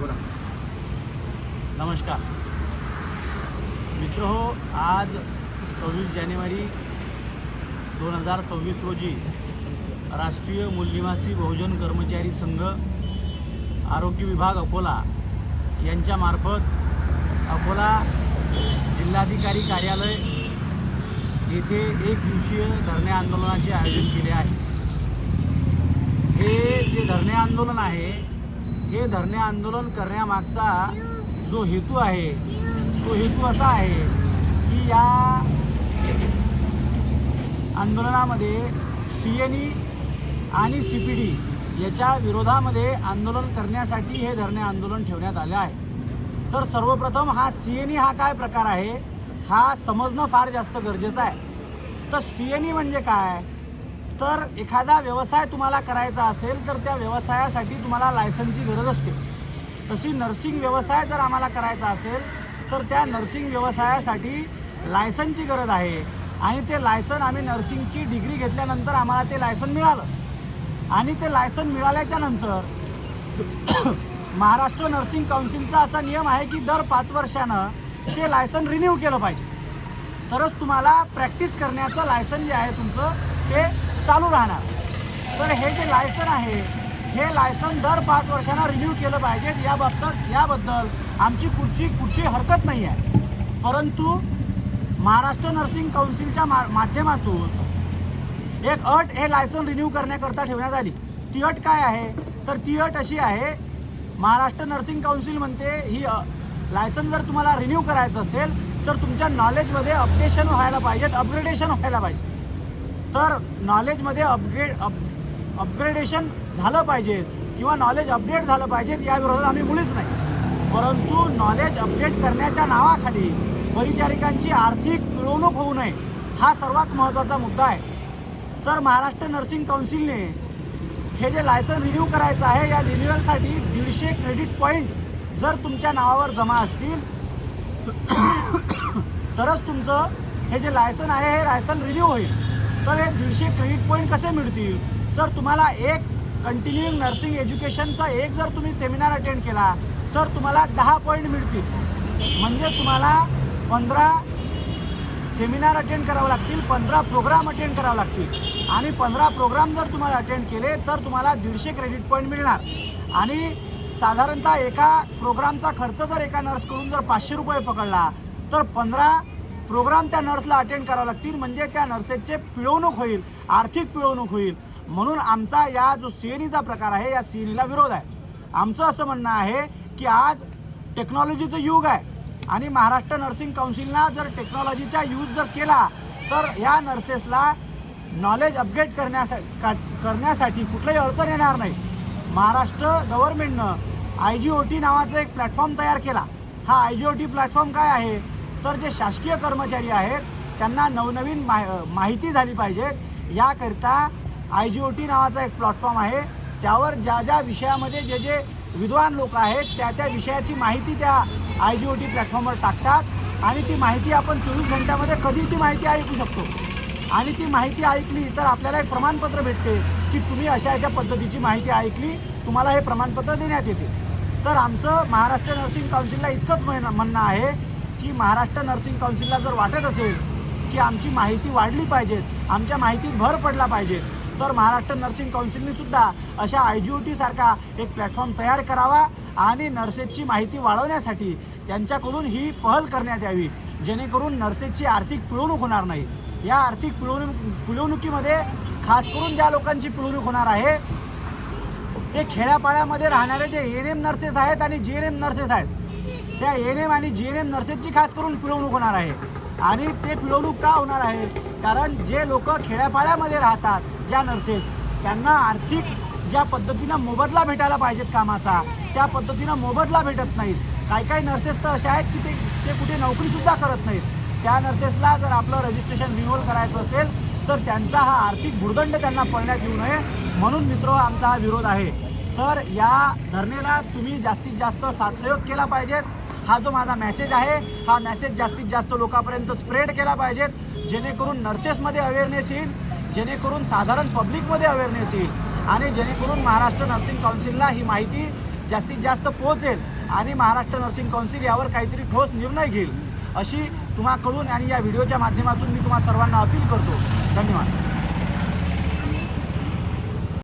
बोला. नमस्कार मित्र हो, आज 26 जानेवारी 2026 रोजी राष्ट्रीय मूलनिवासी बहुजन कर्मचारी संघ आरोग्य विभाग अकोला यांच्यामार्फत अकोला जिल्हाधिकारी कार्यालय येथे एक दिवसीय धरणे आंदोलनाचे आयोजन केले आहे. हे जे धरणे आंदोलन आहे, हे धरणे आंदोलन करण्यामागचा जो हेतू आहे तो हेतू असा आहे की या आंदोलनामध्ये CNE आणि CPD याच्या विरोधामध्ये आंदोलन करण्यासाठी हे धरणे आंदोलन ठेवण्यात आले आहे. तर सर्वप्रथम हा CNE हा काय प्रकार आहे हा समजणं फार जास्त गरजेचं आहे. तर CNE म्हणजे काय, तर एखादा व्यवसाय तुम्हाला करायचा असेल तर त्या व्यवसायासाठी तुम्हाला लायसनची गरज असते. तशी नर्सिंग व्यवसाय जर आम्हाला करायचा असेल तर त्या नर्सिंग व्यवसायासाठी लायसनची गरज आहे. आणि ते लायसन आम्ही नर्सिंगची डिग्री घेतल्यानंतर आम्हाला ते लायसन मिळालं. आणि ते लायसन मिळाल्याच्या नंतर महाराष्ट्र नर्सिंग काउन्सिलचा असा नियम आहे की दर 5 वर्षानं ते लायसन रिन्यू केलं पाहिजे, तरच तुम्हाला प्रॅक्टिस करण्याचं लायसन जे आहे तुमचं ते चालू राहणार. तर हे जे लायसन आहे हे लायसन दर 5 वर्षांना रिन्यू केलं पाहिजे. याबद्दल आमची कुठची हरकत नाही आहे. परंतु महाराष्ट्र नर्सिंग काउन्सिलच्या माध्यमातून एक अट हे लायसन रिन्यू करण्याकरता ठेवण्यात आली. ती अट काय आहे, तर ती अट अशी आहे, महाराष्ट्र नर्सिंग काउन्सिल म्हणते ही लायसन जर तुम्हाला रिन्यू करायचं असेल तर तुमच्या नॉलेजमध्ये अपडेशन व्हायला पाहिजेत, अपग्रेडेशन व्हायला पाहिजे. तर नॉलेजमध्ये अपग्रेडेशन झालं पाहिजे किंवा नॉलेज अपडेट झालं पाहिजे या विरोधात आम्ही मुळीच नाही. परंतु नॉलेज अपडेट करण्याच्या नावाखाली परिचारिकांची आर्थिक पिळवणूक होऊ नये हा सर्वात महत्त्वाचा मुद्दा आहे. तर महाराष्ट्र नर्सिंग काउन्सिलने हे जे लायसन रिन्यू करायचं आहे या रिन्युअलसाठी 150 क्रेडिट पॉईंट जर तुमच्या नावावर जमा असतील तरच तुमचं हे जे लायसन आहे हे लायसन रिन्यू होईल. तर हे 150 क्रेडिट पॉईंट कसे मिळतील, तर तुम्हाला एक कंटिन्युइंग नर्सिंग एज्युकेशनचा एक जर तुम्ही सेमिनार अटेंड केला तर तुम्हाला 10 पॉईंट मिळतील. म्हणजे तुम्हाला 15 सेमिनार अटेंड करावं लागतील, 15 प्रोग्राम अटेंड करावं लागतील. आणि 15 प्रोग्राम जर तुम्हाला अटेंड केले तर तुम्हाला 150 क्रेडिट पॉईंट मिळणार. आणि साधारणतः एका प्रोग्रामचा खर्च जर एका नर्सकडून जर 500 रुपये पकडला तर 15 प्रोग्राम त्या नर्सला अटेंड करावं लागतील. म्हणजे त्या नर्सेसचे पिळवणूक होईल, आर्थिक पिळवणूक होईल. म्हणून आमचा या जो CNEचा प्रकार आहे या CNEला विरोध आहे. आमचं असं म्हणणं आहे की आज टेक्नॉलॉजीचं युग आहे आणि महाराष्ट्र नर्सिंग काउन्सिलला जर टेक्नॉलॉजीचा यूज जर केला तर या नर्सेसला नॉलेज अपडेट करण्यासाठी कुठलाही अडचण येणार नाही. महाराष्ट्र गव्हर्नमेंटनं IGOT नावाचा एक प्लॅटफॉर्म तयार केला. हा IGOT प्लॅटफॉर्म काय आहे, तर जे शासकीय कर्मचारी आहेत त्यांना नवनवीन माहिती झाली पाहिजे याकरिता IGOT नावाचा एक प्लॅटफॉर्म आहे. त्यावर ज्या विषयामध्ये जे विद्वान लोक आहेत त्या विषयाची माहिती त्या IGOT प्लॅटफॉर्मवर टाकतात आणि ती माहिती आपण 24 घंट्यामध्ये कधी ती माहिती ऐकू शकतो. आणि ती माहिती ऐकली तर आपल्याला एक प्रमाणपत्र भेटते की तुम्ही अशा पद्धतीची माहिती ऐकली, तुम्हाला हे प्रमाणपत्र देण्यात येते. तर आमचं महाराष्ट्र नर्सिंग काउन्सिलला इतकंच म्हणणं आहे की महाराष्ट्र नर्सिंग काउन्सिलला जर वाटत असेल की आमची माहिती वाढली पाहिजे, आमच्या माहितीत भर पडला पाहिजे, तर महाराष्ट्र नर्सिंग काउन्सिलने सुद्धा अशा IGOT सारखा एक प्लॅटफॉर्म तयार करावा आणि नर्सेसची माहिती वाढवण्यासाठी त्यांच्याकडून ही पहल करण्यात यावी, जेणेकरून नर्सेसची आर्थिक पिळवणूक होणार नाही. या आर्थिक पिळवणुकीमध्ये खास करून ज्या लोकांची पिळवणूक होणार आहे ते खेड्यापाड्यामध्ये राहणारे जे ANM नर्सेस आहेत आणि GNM नर्सेस आहेत, त्या ANM आणि GNM नर्सेसची खास करून पिळवणूक होणार आहे. आणि ते पिळवणूक का होणार आहे, कारण जे लोक खेड्यापाड्यामध्ये राहतात ज्या नर्सेस त्यांना आर्थिक ज्या पद्धतीनं मोबदला भेटायला पाहिजेत कामाचा त्या पद्धतीनं मोबदला भेटत नाहीत. काही नर्सेस तर अशा आहेत की ते कुठे नोकरीसुद्धा करत नाहीत. त्या नर्सेसला जर आपलं रजिस्ट्रेशन रिन्युअल करायचं असेल तर त्यांचा हा आर्थिक भुर्दंड त्यांना पडण्यात येऊ नये म्हणून मित्र आमचा हा विरोध आहे. तर या धरणेला तुम्ही जास्तीत जास्त साथसहयोग केला पाहिजेत. हा जो माझा मेसेज आहे हा मेसेज जास्तीत जास्त लोकांपर्यंत स्प्रेड केला पाहिजेत, जेणेकरून नर्सेसमध्ये अवेअरनेस येईल, जेणेकरून साधारण पब्लिकमध्ये अवेअरनेस येईल आणि जेणेकरून महाराष्ट्र नर्सिंग काउन्सिलला ही माहिती जास्तीत जास्त पोहोचेल आणि महाराष्ट्र नर्सिंग काउन्सिल यावर काहीतरी ठोस निर्णय घेईल अशी तुम्हाकडून आणि या व्हिडिओच्या माध्यमातून मी तुम्हा सर्वांना अपील करतो. धन्यवाद.